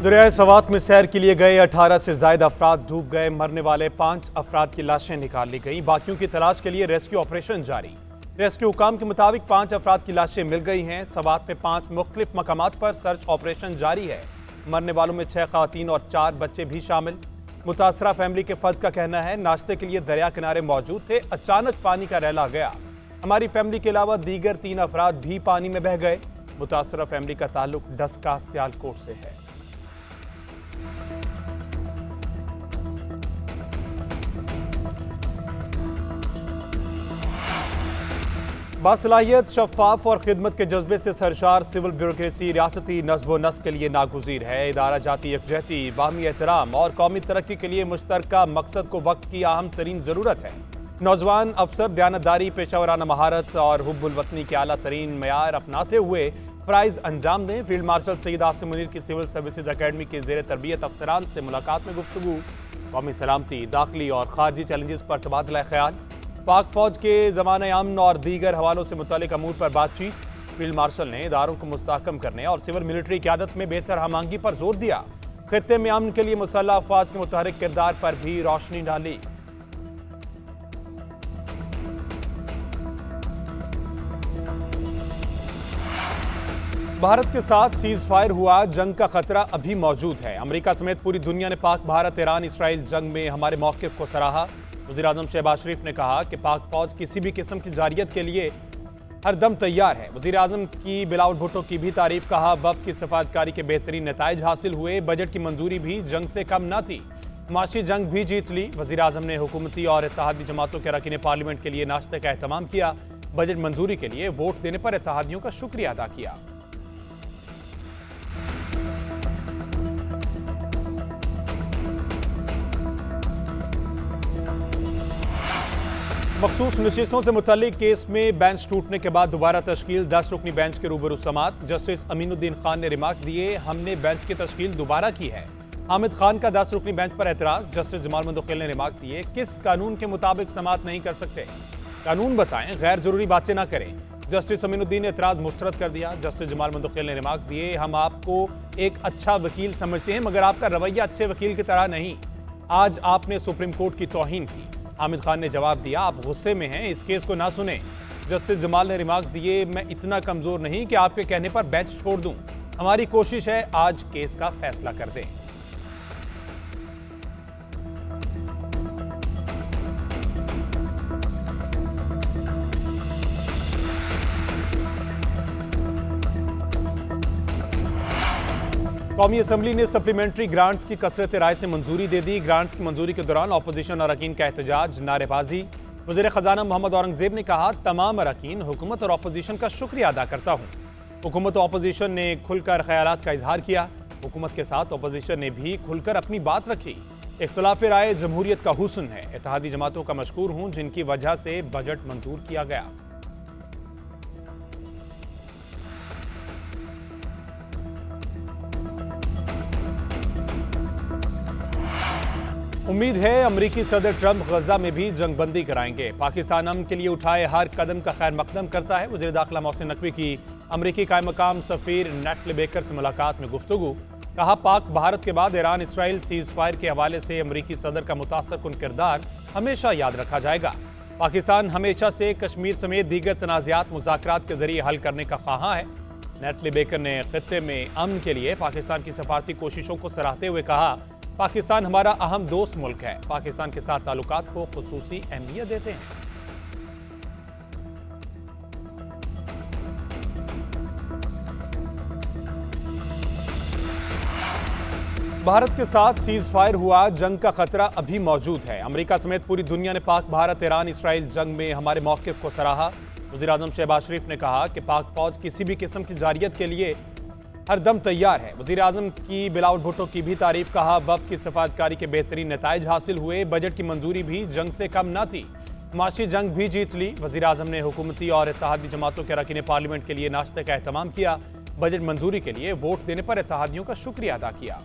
दरियाए सवात में सैर के लिए गए 18 से ज्यादा अफराद डूब गए। मरने वाले 5 अफराद की लाशें निकाल ली गई। बाकियों की तलाश के लिए रेस्क्यू ऑपरेशन जारी। रेस्क्यू हुकाम के मुताबिक 5 अफराद की लाशें मिल गई हैं। सवात में 5 मुख्तलिफ मकामात पर सर्च ऑपरेशन जारी है। मरने वालों में 6 खवातीन और 4 बच्चे भी शामिल। मुतासरा फैमिली के फर्द का कहना है, नाश्ते के लिए दरिया किनारे मौजूद थे, अचानक पानी का रैला गया। हमारी फैमिली के अलावा दीगर 3 अफराद भी पानी में बह गए। मुतासरा फैमिली का ताल्लुक डस्का सियालकोट से है। बासलाहियत, शफाफ और खिदमत के जज्बे से सरशार सिविल ब्यूरोक्रेसी रियासती नस्ब व नस्क के लिए नागुज़ीर है। इदारा जाती यकजहती, बाहमी एहतराम और कौमी तरक्की के लिए मुश्तरका मकसद को वक्त की अहम तरीन ज़रूरत है। नौजवान अफसर दयानतदारी, पेशावराना महारत और हुब्बुल वतनी के आला तरीन मयार अपनाते हुए फ़राइज़ अंजाम दें। फील्ड मार्शल सईद आसिम मुनीर की सिविल सर्विसेज अकेडमी के ज़ेर तरबियत अफसरान से मुलाकात में गुफ्तगू। कौमी सलामती, दाखिली और खारजी चैलेंजेस पर तबादला ख्याल। पाक फौज के ज़माने अमन और दीगर हवालों से मुतालिक अमूर पर बातचीत। फील्ड मार्शल ने इदारों को मुस्तहकम करने और सिविल मिलिट्री क़यादत में बेहतर हमआहंगी पर जोर दिया। खित्ते में अमन के लिए मुसल्लह अफवाज के मुतहर्रिक किरदार पर भी रोशनी डाली। भारत के साथ सीज फायर हुआ, जंग का खतरा अभी मौजूद है। अमेरिका समेत पूरी दुनिया ने पाक, भारत, ईरान, इसराइल जंग में हमारे मौक़िफ़ को सराहा। वज़ीर-ए-आज़म शहबाज शरीफ ने कहा कि पाक फौज किसी भी किस्म की जारियत के लिए हर दम तैयार है। वज़ीर-ए-आज़म की बिलावल भुट्टो की भी तारीफ। कहा, वफ़द की सफारतकारी के बेहतरीन नताइज हासिल हुए। बजट की मंजूरी भी जंग से कम न थी। माशी जंग भी जीत ली। वज़ीर-ए-आज़म ने हुकूमती और इत्तेहादी जमातों के अरकान पार्लियामेंट के लिए नाश्ते का एहतमाम किया। बजट मंजूरी के लिए वोट देने पर इत्तेहादियों का शुक्रिया अदा किया। मखसूस नशिस्तों से मुतल्लिक केस में बेंच टूटने के बाद दोबारा तश्कील। 10 रुकनी बेंच के रूबरू समात। जस्टिस अमीनुद्दीन खान ने रिमार्क्स दिए, हमने बेंच की तश्कील दोबारा की है। हामिद खान का 10 रुकनी बेंच पर एतराज। जस्टिस जमाल मंदोखिल ने रिमार्क्स दिए, किस कानून के मुताबिक समात नहीं कर सकते, कानून बताएं, गैर जरूरी बातें ना करें। जस्टिस अमीनुद्दीन ने एतराज मुस्तरद कर दिया। जस्टिस जमाल मंदोखिल ने रिमार्क्स दिए, हम आपको एक अच्छा वकील समझते हैं, मगर आपका रवैया अच्छे वकील की तरह नहीं। आज आपने सुप्रीम कोर्ट की तौहीन की। हामिद खान ने जवाब दिया, आप गुस्से में हैं, इस केस को ना सुने। जस्टिस जमाल ने रिमार्क्स दिए, मैं इतना कमजोर नहीं कि आपके कहने पर बेंच छोड़ दूं। हमारी कोशिश है आज केस का फैसला कर दें। कौमी असम्बली ने सप्लीमेंट्री ग्रांट्स की कसरत राय से मंजूरी दे दी। ग्रांट्स की मंजूरी के दौरान अपोजिशन अरकान का एहतजाज, नारेबाजी। वज़ीर ख़जाना मोहम्मद औरंगज़ेब ने कहा, तमाम अरकान हुकूमत और अपोजिशन का शुक्रिया अदा करता हूँ। हुकूमत और अपोजिशन ने खुलकर ख्यालात का इजहार किया। हुकूमत के साथ अपोजिशन ने भी खुलकर अपनी बात रखी। इख्तिलाफ राय जमहूरियत का हुस्न है। इत्तेहादी जमातों का मशकूर हूँ जिनकी वजह से बजट मंजूर किया गया। उम्मीद है अमरीकी सदर ट्रंप गजा में भी जंगबंदी कराएंगे। पाकिस्तान अमन के लिए उठाए हर कदम का खैर मकदम करता है। वज़ीर दाखिला मोहसिन नकवी की अमरीकी कायम मकाम सफ़ीर नेटली बेकर से मुलाकात में गुफ्तगू। कहा, पाक भारत के बाद ईरान इसराइल सीज फायर के हवाले से अमरीकी सदर का मुतासरकुन किरदार हमेशा याद रखा जाएगा। पाकिस्तान हमेशा से कश्मीर समेत दीगर तनाज़ात मुज़ाकरात के जरिए हल करने का ख्वाहां है। नेटली बेकर ने खित्ते में अमन के लिए पाकिस्तान की सफारती कोशिशों को सराहते हुए कहा, पाकिस्तान हमारा अहम दोस्त मुल्क है। पाकिस्तान के साथ ताल्लुकात को खुसूसी अहमियत देते हैं। भारत के साथ सीज फायर हुआ, जंग का खतरा अभी मौजूद है। अमेरिका समेत पूरी दुनिया ने पाक, भारत, ईरान, इसराइल जंग में हमारे मौक़िफ़ को सराहा। वज़ीर-ए-आज़म शहबाज शरीफ ने कहा कि पाक फौज किसी भी किस्म की जारियत के लिए हर दम तैयार है। वज़ीर-ए-आज़म की बिलावल भुट्टो की भी तारीफ। कहा, वफ़द की सफारतकारी के बेहतरीन नताइज हासिल हुए। बजट की मंजूरी भी जंग से कम न थी। माशी जंग भी जीत ली। वज़ीर-ए-आज़म ने हुकूमती और इत्तेहादी जमातों के अरकान पार्लियामेंट के लिए नाश्ते का एहतमाम किया। बजट मंजूरी के लिए वोट देने पर इत्तेहादियों का शुक्रिया अदा किया।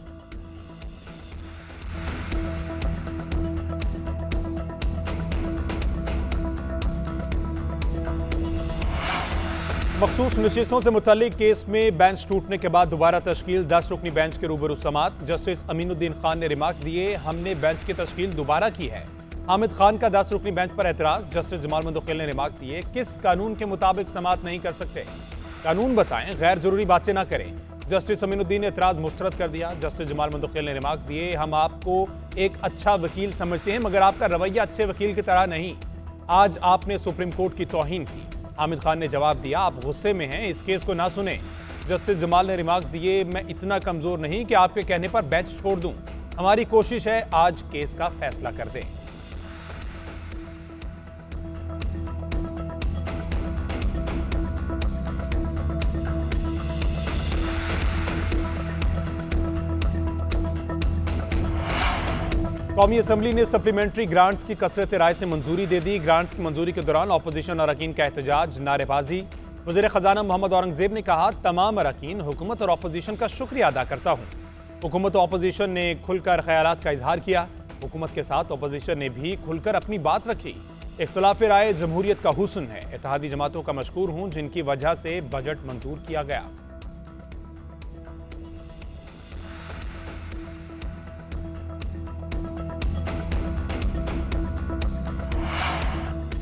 मखसूस नशिस्तों से मुतल्लिक केस में बेंच टूटने के बाद दोबारा तश्कील 10 रुकनी बेंच के रूबरू समात। जस्टिस अमीनुद्दीन खान ने रिमार्क्स दिए, हमने बेंच की तश्कील दोबारा की है। हामिद खान का 10 रुकनी बेंच पर एतराज। जस्टिस जमाल मंदोखिल ने रिमार्क्स दिए, किस कानून के मुताबिक समात नहीं कर सकते, कानून बताएं, गैर जरूरी बातें ना करें। जस्टिस अमीनुद्दीन ने एतराज मुस्तरद कर दिया। जस्टिस जमाल मंदोखिल ने रिमार्क्स दिए, हम आपको एक अच्छा वकील समझते हैं मगर आपका रवैया अच्छे वकील की तरह नहीं। आज आपने सुप्रीम कोर्ट की तौहीन की। हामिद खान ने जवाब दिया, आप गुस्से में हैं, इस केस को ना सुने। जस्टिस जमाल ने रिमार्क्स दिए, मैं इतना कमजोर नहीं कि आपके कहने पर बेंच छोड़ दूं। हमारी कोशिश है आज केस का फैसला कर दें। कौमी असम्बली ने सप्लीमेंट्री ग्रांट्स की कसरत राय से मंजूरी दे दी। ग्रांट्स की मंजूरी के दौरान अपोजिशन अरकान का एहतजाज, नारेबाजी। वज़ीर ख़जाना मोहम्मद औरंगज़ेब ने कहा, तमाम अरकान हुकूमत और अपोजिशन का शुक्रिया अदा करता हूँ। हुकूमत और अपोजिशन ने खुलकर ख्यालात का इजहार किया। हुकूमत के साथ अपोजिशन ने भी खुलकर अपनी बात रखी। इख्तिलाफ राय जमहूरियत का हुस्न है। इत्तेहादी जमातों का मशकूर हूँ जिनकी वजह से बजट मंजूर किया गया।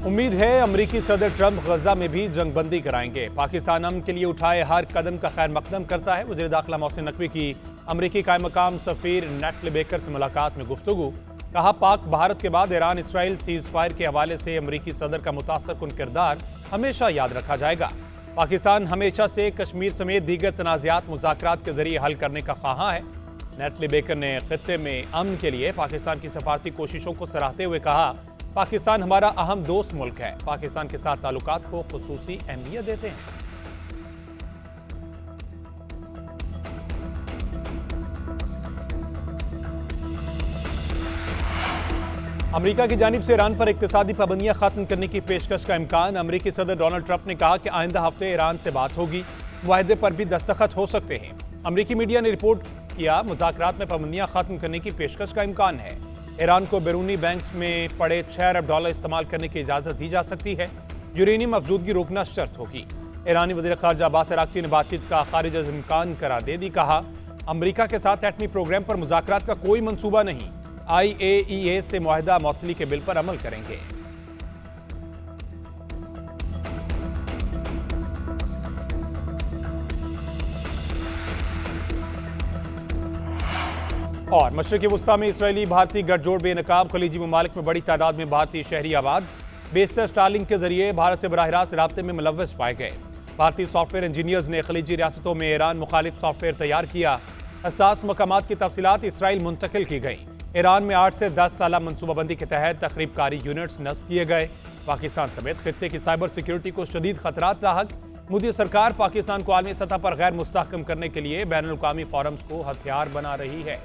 उम्मीद है अमरीकी सदर ट्रंप गजा में भी जंगबंदी कराएंगे। पाकिस्तान अमन के लिए उठाए हर कदम का खैर मकदम करता है। वज़ीर दाखिला मोहसिन नकवी की अमरीकी कायम मकाम सफ़ीर नेटली बेकर से मुलाकात में गुफ्तगू। कहा, पाक भारत के बाद ईरान इसराइल सीज फायर के हवाले से अमरीकी सदर का मुतासरकुन किरदार हमेशा याद रखा जाएगा। पाकिस्तान हमेशा से कश्मीर समेत दीगर तनाज़ात मुज़ाकरात के जरिए हल करने का ख्वाहा है। नेटली बेकर ने खित्ते में अमन के लिए पाकिस्तान की सफारती कोशिशों को सराहते हुए कहा, पाकिस्तान हमारा अहम दोस्त मुल्क है। पाकिस्तान के साथ ताल्लुकात को खुसूसी अहमियत देते हैं। अमेरिका की जानिब से ईरान पर इक्तिसादी पाबंदियां खत्म करने की पेशकश का इम्कान। अमेरिकी सदर डोनाल्ड ट्रंप ने कहा कि आइंदा हफ्ते ईरान से बात होगी, मुआहदे पर भी दस्तखत हो सकते हैं। अमेरिकी मीडिया ने रिपोर्ट किया, मुज़ाकरात में पाबंदियां खत्म करने की पेशकश का इम्कान है। ईरान को बैरूनी बैंक्स में पड़े $6 अरब इस्तेमाल करने की इजाज़त दी जा सकती है। यूरेनियम अफजूदगी रोकना शर्त होगी। ईरानी वज़ीर ख़ारजा अब्बास अराग़ची ने बातचीत का खारिज अज़ इम्कान करार दे दी। कहा, अमरीका के साथ एटमी प्रोग्राम पर मुज़ाकरात का कोई मंसूबा नहीं। IAEA से मुआहदा मौतली के बिल पर अमल करेंगे। और मशरिक़ी वुस्ता में इसराइली भारतीय गठजोड़ बेनकाब। खलीजी ममालिक में बड़ी तादाद में भारतीय शहरी आबाद। बेसर स्टारलिंक के जरिए भारत से बराह रास्त राब्ते में मुलव्वस पाए गए। भारतीय सॉफ्टवेयर इंजीनियर्स ने खलीजी रियासतों में ईरान मुखालिफ सॉफ्टवेयर तैयार किया। हसास मकामात की तफसीलात इसराइल मुंतकिल की गई। ईरान में 8 से 10 साल मनसूबाबंदी के तहत तखरीबकारी यूनिट्स नस्ब किए गए। पाकिस्तान समेत खित्ते की साइबर सिक्योरिटी को शदीद खतरात लाहक। मोदी सरकार पाकिस्तान को आलमी सतह पर गैर मुस्तहकम करने के लिए बैनुल अक़वामी फोरम्स को हथियार बना रही है।